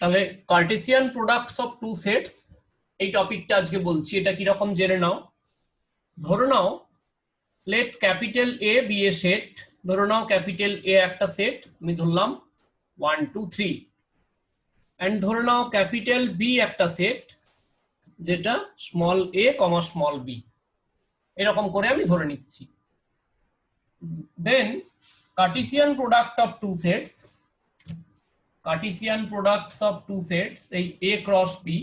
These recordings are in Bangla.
তাহলে Cartesian products of two sets এই টপিকটা আজকে বলছি। এটা কি রকম জেনে নাও। ধরে নাও let capital A be a set. ধরে নাও ক্যাপিটাল এ একটা সেট, আমি ধরলাম 1 2 3, এন্ড ধরে নাও ক্যাপিটাল বি একটা সেট যেটা small a comma small b, এরকম করে আমি ধরে নিচ্ছি। Then Cartesian product of two sets, Cartesian products of two sets এই এ ক্রস বি,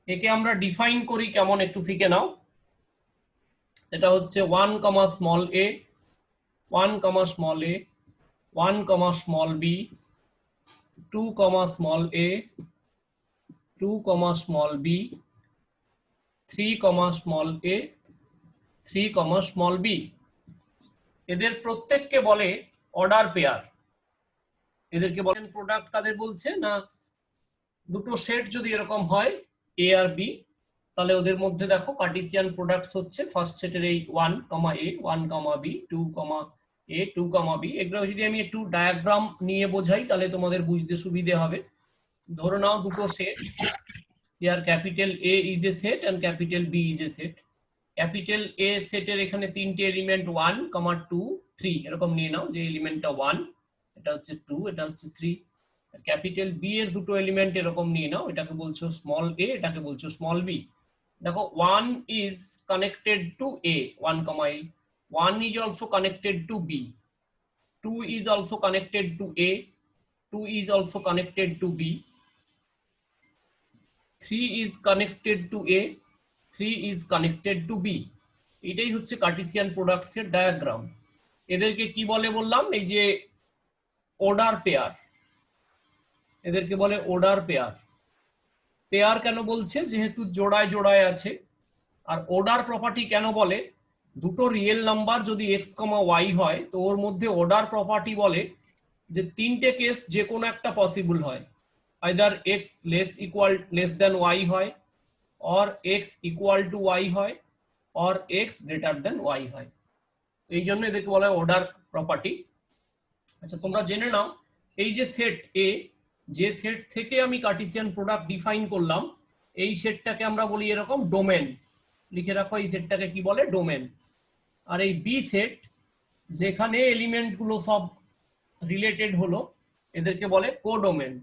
একে আমরা ডিফাইন করি কেমন একটু শিখে নাও। এটা হচ্ছে 1 কমা স্মল এ, 1 কমা স্মল এ, 1 কমা স্মল বি, 2 কমা স্মল এ, 2 কমা স্মল বি, 3 কমা স্মল এ, 3 কমা স্মল বি। এদের প্রত্যেককে বলে অর্ডার পেয়ার। এদেরকে বলেন প্রোডাক্ট কাদের বলছে না, দুটো সেট যদি এরকম হয় এ আর বি, তাহলে ওদের মধ্যে দেখো কার্টেসিয়ান প্রোডাক্টস হচ্ছে ফার্স্ট সেটের এই 1 কমা এ, 1 কমা বি, 2 কমা এ, 2 কমা বি। এগুলো যদি আমি একটু ডায়াগ্রাম নিয়ে বোঝাই তাহলে তোমাদের বুঝতে সুবিধে হবে। ধরে নাও দুটো set, here capital A is a set and capital B is a set. Capital A সেটের এখানে তিনটে এলিমেন্ট 1 কমা 2 3 এরকম নিয়ে নাও, যে এলিমেন্টটা 1, এটা হচ্ছে 2, এটা হচ্ছে 3। ক্যাপিটাল বি এর দুটো এলিমেন্ট এরকম নিয়ে নাও, এটাকে বলছো স্মল এ, এটাকে বলছো স্মল বি। দেখো 1 is connected to A, 1 comma A, 1 is also connected to B, 2 is also connected to A, 2 is also connected to B, 3 is connected to A, 3 is connected to B। এটাই হচ্ছে কার্টেসিয়ান প্রোডাক্টস এর ডায়াগ্রাম। এদেরকে কি বলে বললাম, এই যে অর্ডার পেয়ার, এদেরকে বলে অর্ডার পেয়ার। পেয়ার কেন বলছে, যেহেতু জোড়ায় জোড়ায় আছে। আর অর্ডার প্রপার্টি কেন বলে, দুটো রিয়েল নাম্বার যদি এক্স কমা ওয়াই হয় তো ওর মধ্যে অর্ডার প্রপার্টি বলে যে তিনটে কেস যে কোনো একটা পসিবল হয়, either x less than y হয়, or x equal to y হয়, or x greater than y হয়। এই জন্য এদেরকে বলা হয় অর্ডার প্রপার্টি। আচ্ছা তোমরা জেনে নাও, এই যে সেট এ, যে সেট থেকে আমি কার্টেসিয়ান প্রোডাক্ট ডিফাইন করলাম, এই সেটটাকে আমরা বলি এরকম ডোমেন। লিখে রাখো এই সেটটাকে কি বলে, ডোমেন। আর এই বি সেট যেখানে এলিমেন্ট গুলো সব রিলেটেড হলো, এদেরকে বলে কোডোমেন।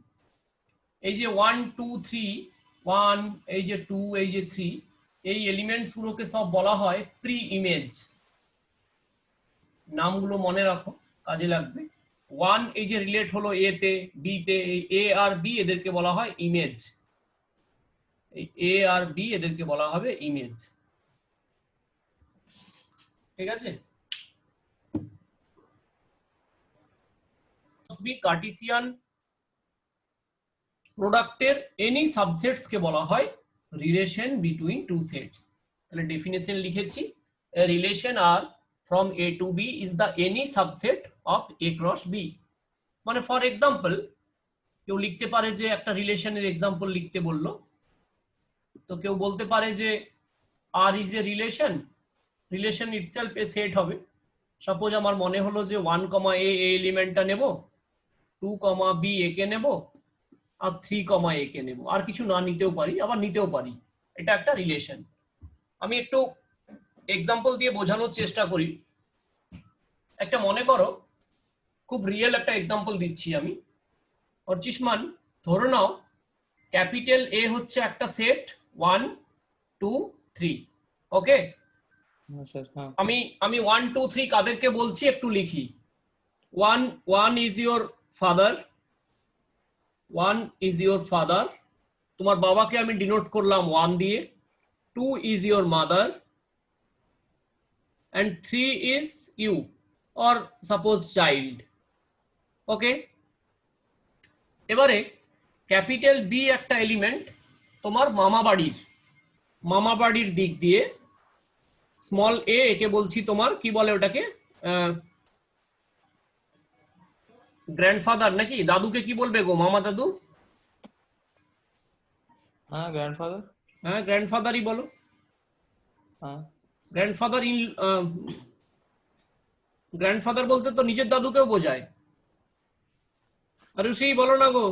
এই যে 1 2 3, 1, এই যে 2, এই যে 3, এই এলিমেন্টস গুলোকে সব বলা হয় প্রি ইমেজ। নামগুলো মনে রাখো, কাজে লাগবে। 1 এই যে রিলেট হলো এ তে, বি তে, এই এ আর বি এদেরকে বলা হয় ইমেজ। এই এ আর বি এদেরকে বলা হবে ইমেজ। ঠিক আছে। কার্টেসিয়ান প্রোডাক্টের এনি সাবসেটস কে বলা হয় রিলেশন বিটুইন টু সেটস। তাহলে ডেফিনেশন লিখেছি, a relation R from A to B is the any subset of A cross B। মানে ফর এক্সাম্পল কেউ লিখতে পারে যে একটা রিলেশনের এক্সাম্পল লিখতে বললো, তো কেউ বলতে পারে যে R is a relation, relation itself A set হবে। সাপোজ আমার মনে হলো যে 1 কমা এ এলিমেন্টটা নেব, 2 কমা বি একে নেব, আর 3 কমা এ কে নেব, আর কিছু না নিতেও পারি, আবার নিতেও পারি। এটা একটা রিলেশন। আমি একটু এক্সাম্পল দিয়ে বোঝানোর চেষ্টা করি। একটা মনে করো, খুব রিয়েল একটা এক্সাম্পল দিচ্ছি আমি। অর্চিসমান, ধরে নাও ক্যাপিটাল এ হচ্ছে একটা সেট 1 2 3, ওকে। আমি 1 2 3 কাদেরকে বলছি একটু লিখি। 1 is your father, 1 is your father, তোমার বাবাকে আমি ডিনোট করলাম 1 দিয়ে। 2 is your mother and 3 is you or suppose child, ওকে। এবারে ক্যাপিটাল বি একটা এলিমেন্ট তোমার মামা বাড়ির দিক দিয়ে। স্মল এ একে বলছি তোমার কি বলে ওটাকে, গ্র্যান্ডফাদার নাকি দাদুকে কি বলবে গো, মামা দাদু? হ্যাঁ গ্র্যান্ডফাদার। হ্যাঁ গ্র্যান্ডফাদারই বলো। হ্যাঁ গ্র্যান্ডফাদার ইন, গ্র্যান্ডফাদার বলতে তো নিজের দাদুকেও বোঝায়। আর সেই বলো না গো।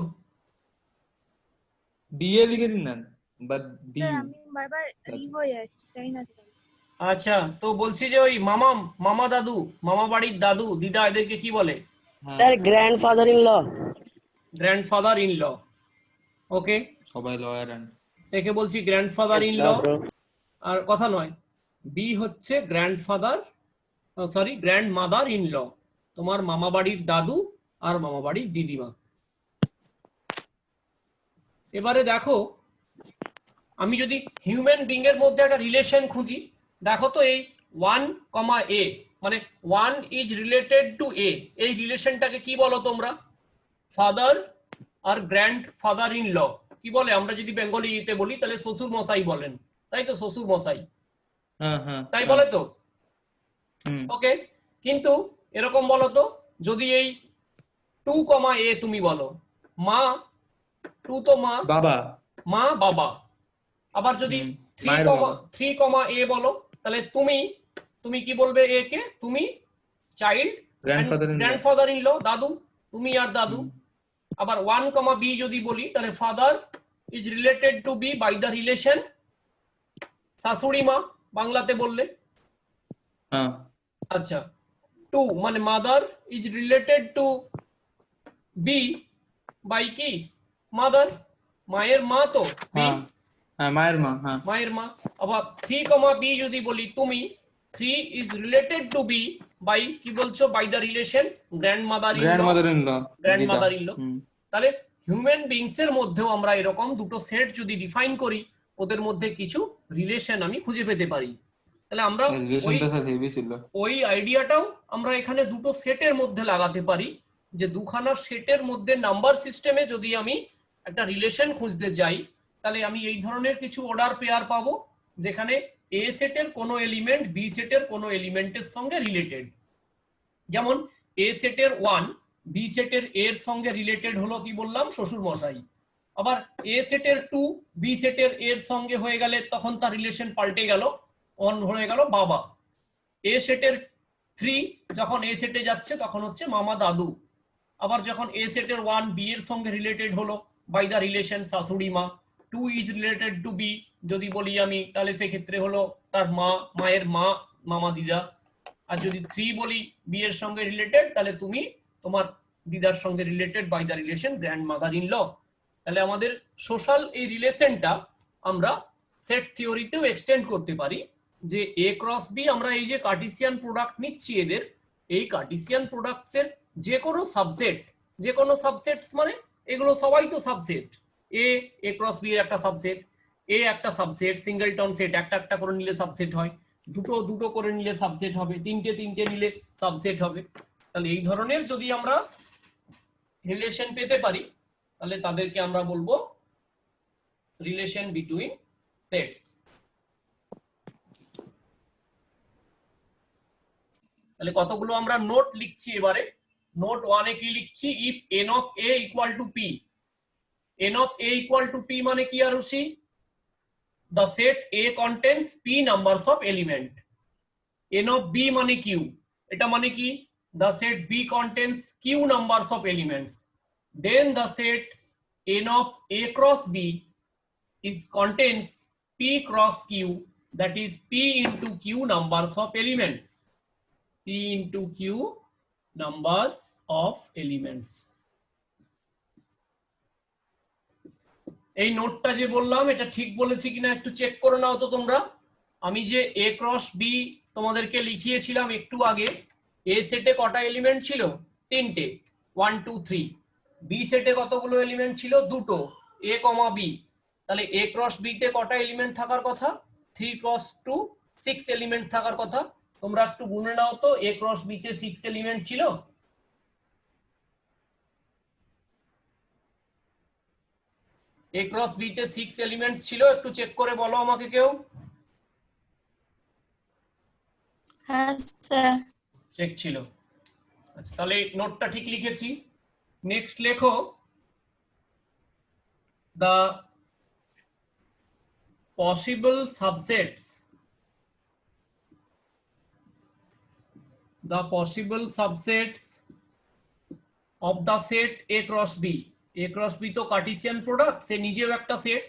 ডিএ লিখে দিন না, বা ডি। স্যার আমি বারবার রিভ হয়ে যাচ্ছি, চাই না কেন। আচ্ছা, তো বলছি যে ওই মামা, মামা দাদু, মামা বাড়ির দাদু দিদা এদেরকে কি বলে? হ্যাঁ, sir grandfather in law. Grandfather in law. Okay, সবাই লয়ার অ্যান্ড একে বলছি গ্র্যান্ডফাদার ইন ল। আর কথা নয়, বি হচ্ছে grandfather, sorry grandmother in law, তোমার মামা বাড়ির দাদু আর মামা বাড়ির দিদিমা। এবারে দেখো, আমি যদি হিউম্যান বিং এর মধ্যে একটা রিলেশন খুঁজি, দেখো তো এই 1, a মানে 1 ইজ রিলেটেড টু এ, এই রিলেশনটাকে কি বলো তোমরা? ফাদার আর গ্র্যান্ড ফাদার ইন ল। কি বলে? আমরা যদি বেঙ্গলিতে বলি তাহলে শ্বশুর মশাই বলেন, তাই তো? শ্বশুর মশাই, হ্যাঁ হ্যাঁ তাই বলে তো? হুম ওকে, কিন্তু এরকম বলো তো, যদি এই 2, a তুমি বলো, মা, 2 তো মা, বাবা, মা বাবা। আবার যদি মায়ের বাবা। 3, a বলো, তাহলে তুমি, তুমি কি বলবে? এ কে তুমি child, grandfather in law. Grandfather in law দাদু, তুমি আর দাদু। আবার 1, b যদি বলি, তাহলে father is related to B by the relation শাশুড়ি মা, বাংলাতে বললে। হ্যাঁ, আচ্ছা, 2 মানে mother is related to B by কি? মাদার, মায়ের মা তো বি, হ্যাঁ হ্যাঁ, মায়ের মা, হ্যাঁ। মায়ের মা। আবার 3, b যদি বলি তুমি, 3 is related to B by কি বলছো? By the relation grandmother in law, grandmother in law, grandmother in law. তাহলে হিউম্যান বিংস এর মধ্যেও আমরা এরকম দুটো সেট যদি ডিফাইন করি, ওদের মধ্যে কিছু রিলেশন আমি খুঁজে পেতে পারি। তাহলে আমরা রিলেশনটা স্যার হেভি ছিল। ওই আইডিয়াটাও আমরা এখানে দুটো সেটের মধ্যে লাগাতে পারি, যে দুখানা সেটের মধ্যে নাম্বার সিস্টেমে যদি আমি একটা রিলেশন খুঁজতে যাই, তাহলে আমি এই ধরনের কিছু অর্ডার পেয়ার পাবো, যেখানে এ সেটের কোনো এলিমেন্ট বি সেটের কোনো এলিমেন্টের সঙ্গে রিলেটেড। যেমন এ সেটের 1 বি সেটের এর সঙ্গে রিলেটেড হলো কি বললাম? শ্বশুর মশাই। আবার এ সেটের 2 বি সেটের এর সঙ্গে হয়ে গেলে তখন তার রিলেশন পাল্টে গেল, অন হয়ে গেল বাবা। এ সেটের 3 যখন এ সেটে যাচ্ছে তখন হচ্ছে মামা দাদু। আবার যখন এ সেটের 1 বি এর সঙ্গে রিলেটেড হলো বাই দ্য রিলেশন শাশুড়ি মা। 2 ইজ রিলেটেড টু বি যদি বলি আমি, তাহলে সেক্ষেত্রে হলো তার মা, মায়ের মা, মামা দিদা। আর যদি 3 বলি বি এর সঙ্গে রিলেটেড, তাহলে তুমি তোমার দিদার সঙ্গে related by the relation grandmother in law. তাহলে আমাদের সোশ্যাল এই রিলেশনটা আমরা সেট থিওরিতেও এক্সটেন্ড করতে পারি, যে এ ক্রস বি আমরা এই যে কার্টিসিয়ান প্রোডাক্ট নিচ্ছি এদের, এই কার্টিসিয়ান প্রোডাক্টের যে কোনো সাবসেট, যে কোনো সাবসেটস মানে এগুলো সবাই তো সাবসেট। এ ক্রস বি এর একটা সাবসেট, এ একটা সাবসেট, সিঙ্গেলটন সেট একটা একটা করে নিলে সাবসেট হয়, দুটো দুটো করে নিলে সাবসেট হবে, তিনটে তিনটে নিলে সাবসেট হবে। তাহলে এই ধরনের যদি আমরা রিলেশন পেতে পারি, তাহলে তাদেরকে আমরা বলবো রিলেশন বিটুইন সেটস। তাহলে কতগুলো আমরা নোট লিখছি এবারে। নোট 1 এ কি লিখছি? If n of a equal to p, n of a equal to p মানে কি Arushi? the set a contains p numbers of element. n of b মানে q, এটা মানে কি? the set b contains q numbers of elements. then the set n of a cross b is contains p cross q, that is p into q numbers of elements, p into q numbers of elements. এই নোটটা যে বললাম এটা ঠিক বলেছি কিনা একটু চেক করে নাও তো তোমরা। আমি যে a ক্রস b তোমাদেরকে লিখিয়েছিলাম একটু আগে, এ সেটে কটা এলিমেন্ট ছিল? 3টে, 1 2 3। বি সেটে কতগুলো এলিমেন্ট ছিল? দুটো, a কমা b। তাহলে a ক্রস b তে কটা এলিমেন্ট থাকার কথা? 3 ক্রস 2 6 এলিমেন্ট থাকার কথা। তোমরা একটু গুনে নাও তো, a ক্রস b তে 6 এলিমেন্ট ছিল? এ ক্রস বি তে 6 এলিমেন্টস ছিল? একটু চেক করে বলো আমাকে কেউ। হ্যাঁ স্যার। চেক ছিল। আচ্ছা, তাহলে নোটটা ঠিক লিখেছি। নেক্সট লেখো, the possible subsets, the possible subsets of the set a cross b A cross B তো কার্টেসিয়ান প্রোডাক্ট, সে নিজেও একটা সেট,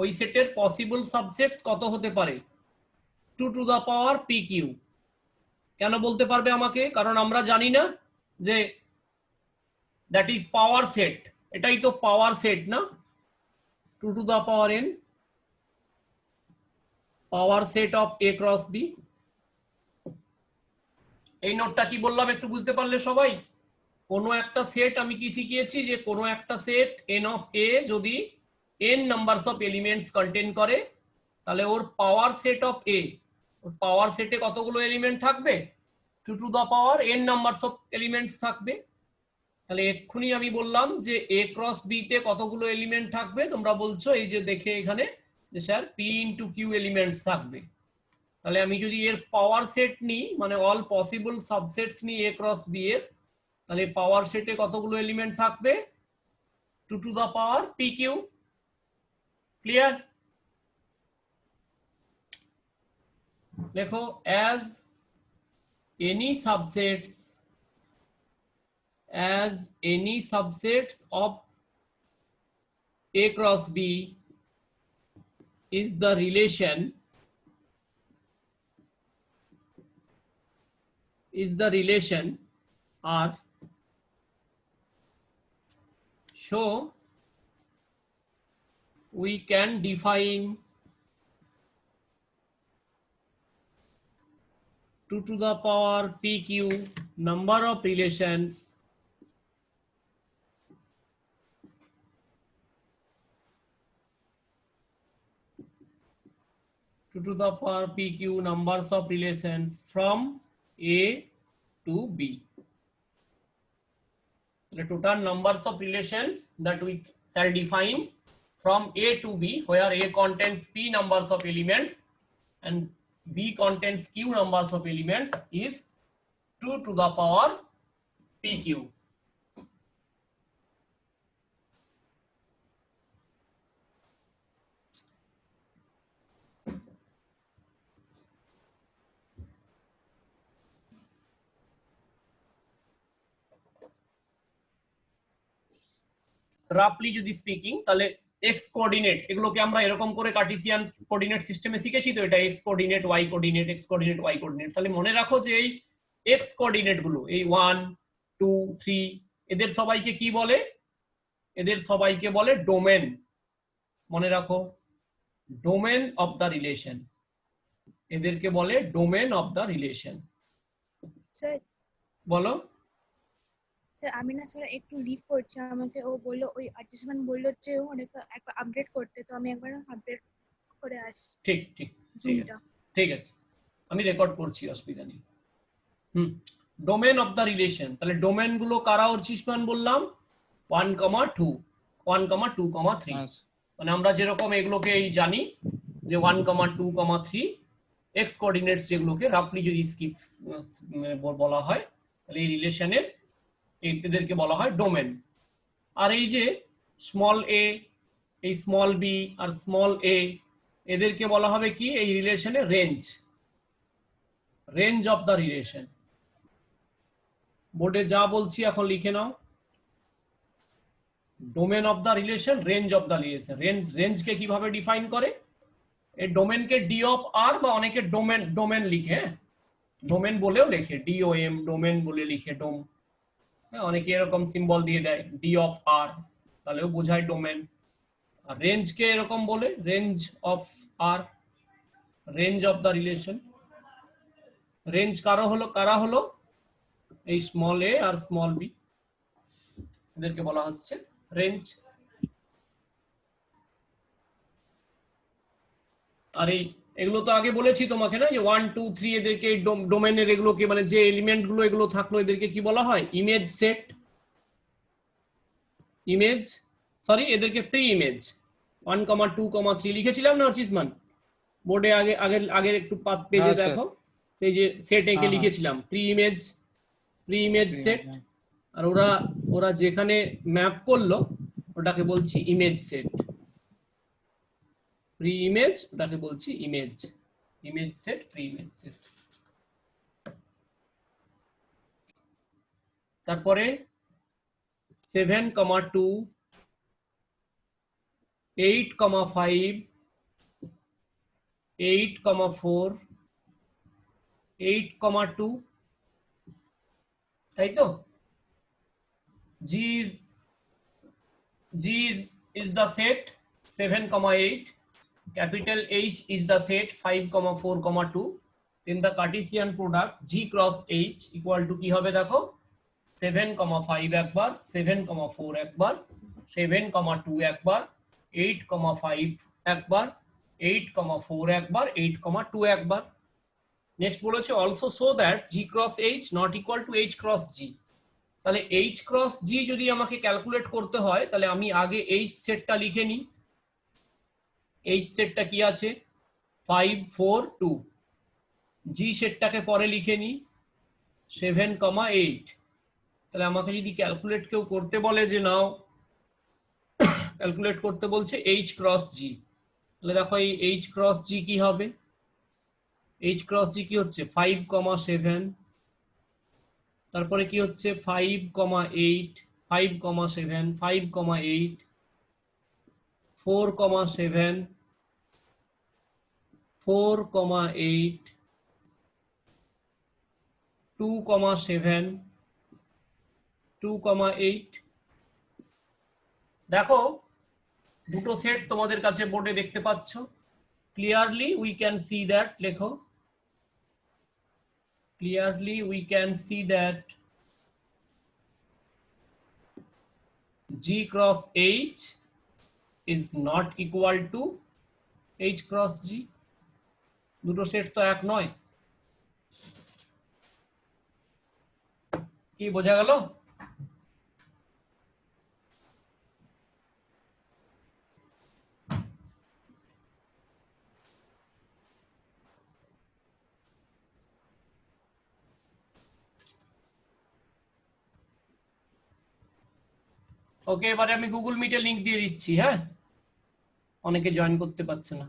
ওই সেটের পসিবল সাবসেটস কত হতে পারে? 2 to the power P Q. কেন বলতে পারবে আমাকে? কারণ আমরা জানি না যে দ্যাট ইজ পাওয়ার সেট, এটাই তো পাওয়ার সেট না, 2 to the power N power set of A cross B. এই নোটটা কি বললাম একটু বুঝতে পারলে সবাই? কোনো একটা সেট আমি কি শিখিয়েছি, যে কোনো একটা সেট এন অফ এ যদি N numbers of elements contain করে, তাহলে ওর পাওয়ার সেট অফ এ, ওর পাওয়ার সেটে কতগুলো এলিমেন্ট থাকবে? 2 to the power N numbers of elements থাকবে। তাহলে এক্ষুনি আমি বললাম যে এ ক্রস বি তে কতগুলো এলিমেন্ট থাকবে, তোমরা বলছো এই যে দেখে এখানে যে sir P into Q elements থাকবে। তাহলে আমি যদি এর পাওয়ার সেট নিই, মানে অল পসিবল সাবসেটস নিই এ ক্রস বি এর, তাহলে পাওয়ার সেটে কতগুলো এলিমেন্ট থাকবে? 2 to the power P q. Clear? দেখো, as any subsets of A cross B is the relation R. So we can define 2 to the power PQ number of relations to the power PQ numbers of relations from A to B. The total numbers of relations that we shall define from A to B, where A contains P numbers of elements and B contains Q numbers of elements, is 2 to the power PQ. রাফলি যদি স্পিকিং, তাহলে এক্স কোঅর্ডিনেট এগুলোকে আমরা এরকম করে কার্টেসিয়ান কোঅর্ডিনেট সিস্টেমে শিখেছি, তো এটা X coordinate, Y coordinate, X coordinate, Y coordinate. তাহলে মনে রাখো যে এই এক্স কোঅর্ডিনেট গুলো, এই 1 2 3, এদের সবাইকে কি বলে? এদের সবাইকে বলে ডোমেন। মনে রাখো, ডোমেন অফ দ্য রিলেশন, এদেরকে বলে domain of the relation. Sir বলো। স্যার আমি না স্যার একটু লিভ করছি, আমাকে ও বললো, ওই আর্টিস্টম্যান বললো যে একটা আপডেট করতে, তো আমি একবার আপডেট করে আসছি। ঠিক ঠিক ঠিক জুমটা। আছে, ঠিক আছে, আমি রেকর্ড করছি, অসুবিধা নেই। ডোমেন অফ দ্য রিলেশন, তাহলে ডোমেন গুলো কারা অর্চিসমান বললাম? 1, 2, 1, 2, 3। মানে আমরা যেরকম এগুলোকে এই জানি যে 1, 2, 3 এক্স কোঅর্ডিনেটস, যেগুলোকে রাফলি যদি স্কিপ বলা হয়, তাহলে এই রিলেশনের এদেরকে বলা হয় ডোমেন। আর এই যে স্মল এ, এই স্মল বি আর স্মল এ, এদেরকে বলা হবে কি এই রিলেশনের? Range, range of the relation. বোর্ডে যা বলছি এখন লিখে নাও। Domain of the relation, range of the relation. রেঞ্জকে কিভাবে ডিফাইন করে? এই ডোমেনকে ডি অফ আর, বা অনেকে ডোমেন লিখে, ডোমেন বলেও লেখে, ডিওএম, ডোমেন বলে লিখে, ডোম। অনেকে এরকম সিম্বল দিয়ে দেয় ডি অফ আর, তাহলেও বোঝায় ডোমেন। আর রেঞ্জকে এরকম বলে range of R, range of the relation. Range কারা হলো? এই স্মল এ আর স্মল বি, এদেরকে বলা হচ্ছে রেঞ্জ। আর এগুলো তো আগে বলেছি তোমাকে না, যে 1 2 3 এদেরকে ডোমেনের, এগুলোকে মানে যে এলিমেন্ট গুলো এগুলো থাকলো, এদেরকে কি বলা হয়? ইমেজ সেট, ইমেজ, সরি এদেরকে প্রি ইমেজ। 1, 2, 3 লিখেছিলাম না অর্চিসমান? বোর্ডে আগের একটু পেজে দেখো, সেই যে সেট একে লিখেছিলাম প্রি ইমেজ সেট। আর ওরা যেখানে ম্যাপ করলো ওটাকে বলছি ইমেজ সেট। প্রি ইমেজ, ওটাকে বলছি image set, pre image set. তারপরে 7, 2, 8,5, 8,4, 8,2, তাই তো? G is the set 7,8. Capital H is the set 5,4,2. Then the Cartesian product G cross H equal to কি হবে দেখো 7,5 একবার, 7,4 একবার, 7,2 একবার, 8,5 একবার, 8,4 একবার, 8,2 একবার। নেক্সট বলেছে also show that G cross H not equal to H cross G। তাহলে H cross G যদি আমাকে ক্যালকুলেট করতে হয় তাহলে আমি আগে H সেটটা লিখে নিই। H সেটটা কি আছে 5, 4, 2। G সেটটাকে পরে লিখে নিই 7,8। তাহলে আমাকে যদি ক্যালকুলেট কেউ করতে বলে যে নাও ক্যালকুলেট করতে বলছে H ক্রস G, তাহলে দেখো এই H ক্রস G কি হবে? H ক্রস G কি হচ্ছে 5,7, তারপরে কি হচ্ছে 5,8, 5,7, 5,8, 4,7, 4,8, 2,7, 2,8। দেখো দুটো সেট তোমাদের কাছে বোর্ডে দেখতে পাচ্ছ। Clearly we can see that, লেখো clearly we can see that G cross H is not equal to H cross G। দুটো সেট তো এক নয়। কি বোঝা গেল? ওকে, এবারে আমি গুগল মিটে লিংক দিয়ে দিচ্ছি। হ্যাঁ, অনেকে জয়েন করতে পারছে না।